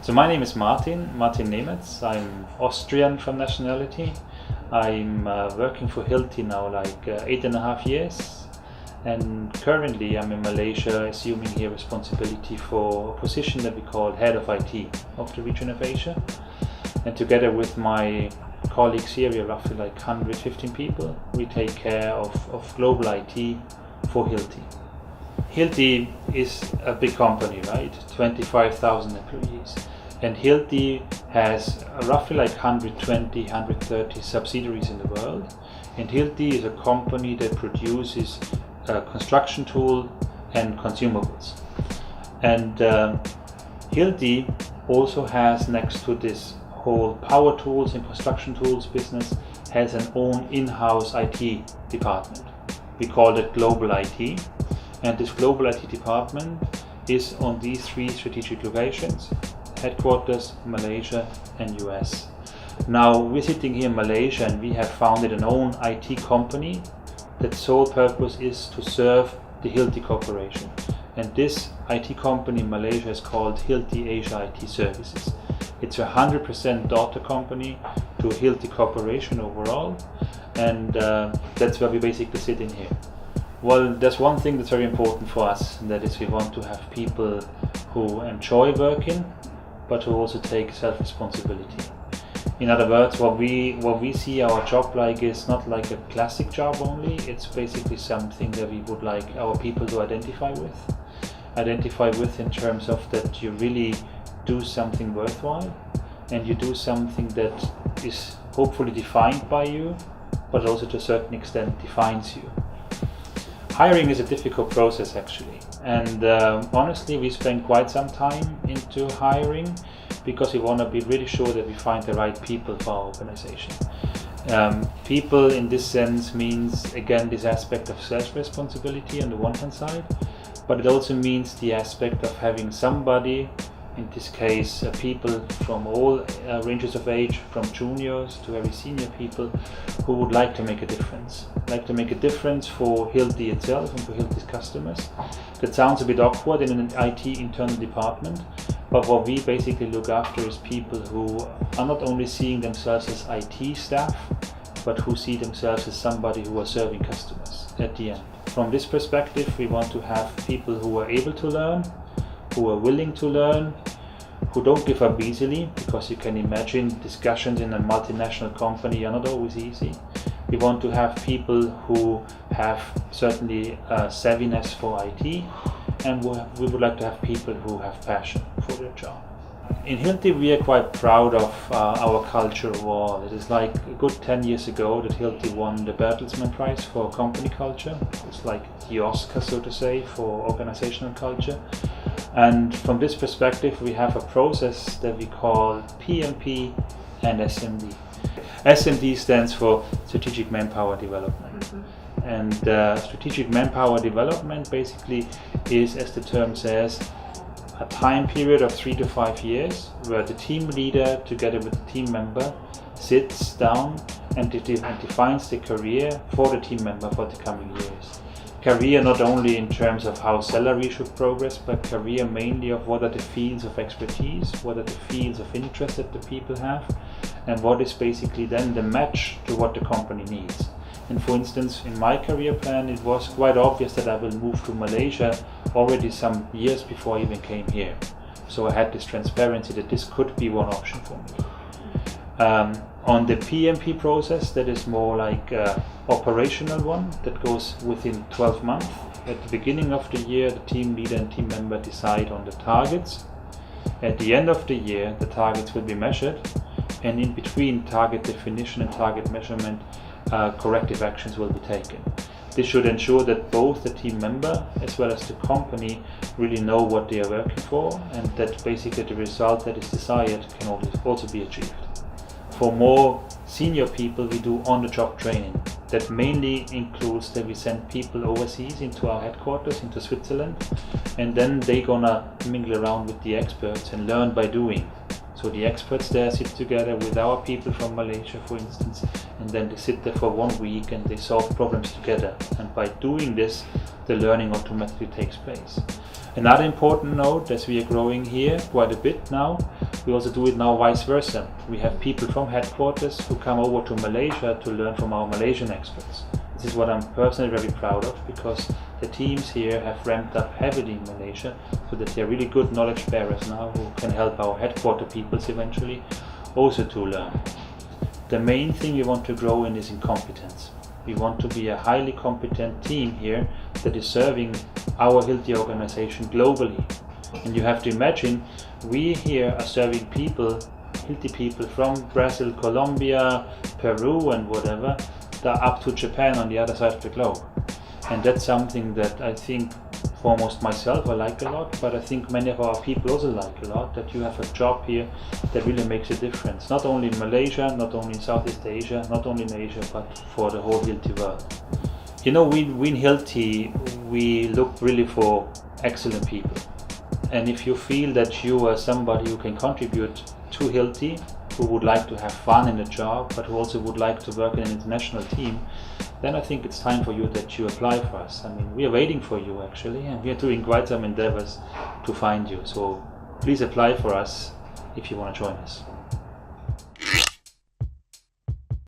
So my name is Martin Nemetz. I'm Austrian from nationality. I'm working for Hilti now like 8.5 years, and currently I'm in Malaysia, assuming here responsibility for a position that we call Head of IT of the region of Asia. And together with my colleagues here, we are roughly like 115 people. We take care of global IT for Hilti. Hilti is a big company, right? 25,000 employees. And Hilti has roughly like 120, 130 subsidiaries in the world. And Hilti is a company that produces construction tool and consumables. And Hilti also has, next to this whole power tools and construction tools business, has an own in-house IT department. We call it Global IT. And this Global IT department is on these 3 strategic locations: headquarters, Malaysia and US. Now we're sitting here in Malaysia and we have founded an own IT company that sole purpose is to serve the Hilti Corporation. And this IT company in Malaysia is called Hilti Asia IT Services. It's a 100% daughter company to Hilti Corporation overall, and that's where we basically sit in here. Well, there's one thing that's very important for us, and that is we want to have people who enjoy working, but who also take self-responsibility. In other words, what we see our job like is not like a classic job only. It's basically something that we would like our people to identify with in terms of that you really do something worthwhile, and you do something that is hopefully defined by you, but also to a certain extent defines you. Hiring is a difficult process actually, and honestly we spend quite some time into hiring because we want to be really sure that we find the right people for our organization. People in this sense means, again, this aspect of self-responsibility on the one hand side, but it also means the aspect of having somebody, in this case people from all ranges of age, from juniors to very senior people, who would like to make a difference. For Hilti itself and for Hilti's customers. That sounds a bit awkward in an IT internal department, but what we basically look after is people who are not only seeing themselves as IT staff, but who see themselves as somebody who are serving customers at the end. From this perspective, we want to have people who are able to learn, who are willing to learn, who don't give up easily, because you can imagine discussions in a multinational company are not always easy. We want to have people who have certainly savviness for IT, and we would like to have people who have passion for their job. In Hilti we are quite proud of our culture overall. It is like a good 10 years ago that Hilti won the Bertelsmann Prize for company culture. It's like the Oscar, so to say, for organizational culture. And from this perspective we have a process that we call PMP and SMD. SMD stands for Strategic Manpower Development. Mm-hmm. And Strategic Manpower Development basically is, as the term says, a time period of 3 to 5 years where the team leader together with the team member sits down and defines the career for the team member for the coming years. Career not only in terms of how salary should progress, but career mainly of what are the fields of expertise, what are the fields of interest that the people have, and what is basically then the match to what the company needs. And for instance, in my career plan, it was quite obvious that I will move to Malaysia already some years before I even came here. So I had this transparency that this could be one option for me. On the PMP process, that is more like an operational one that goes within 12 months. At the beginning of the year, the team leader and team member decide on the targets. At the end of the year, the targets will be measured, and in between target definition and target measurement, corrective actions will be taken. This should ensure that both the team member as well as the company really know what they are working for, and that basically the result that is desired can also be achieved. For more senior people, we do on-the-job training. That mainly includes that we send people overseas into our headquarters, into Switzerland, and then they're gonna mingle around with the experts and learn by doing. So the experts there sit together with our people from Malaysia, for instance, and then they sit there for 1 week and they solve problems together. And by doing this, the learning automatically takes place. Another important note, as we are growing here quite a bit now, we also do it now vice versa. We have people from headquarters who come over to Malaysia to learn from our Malaysian experts. This is what I'm personally very proud of, because the teams here have ramped up heavily in Malaysia, so that they're really good knowledge bearers now who can help our headquarter peoples eventually also to learn. The main thing we want to grow in is in competence. We want to be a highly competent team here that is serving our Hilti organization globally. And you have to imagine, we here are serving people, Hilti people from Brazil, Colombia, Peru and whatever, that are up to Japan on the other side of the globe. And that's something that I think foremost myself I like a lot, but I think many of our people also like a lot, that you have a job here that really makes a difference, not only in Malaysia, not only in Southeast Asia, not only in Asia, but for the whole Hilti world. You know, we in Hilti, we look really for excellent people. And if you feel that you are somebody who can contribute to Hilti, who would like to have fun in the job, but who also would like to work in an international team, then I think it's time for you that you apply for us. I mean, we are waiting for you actually, and we are doing quite some endeavors to find you. So please apply for us if you want to join us.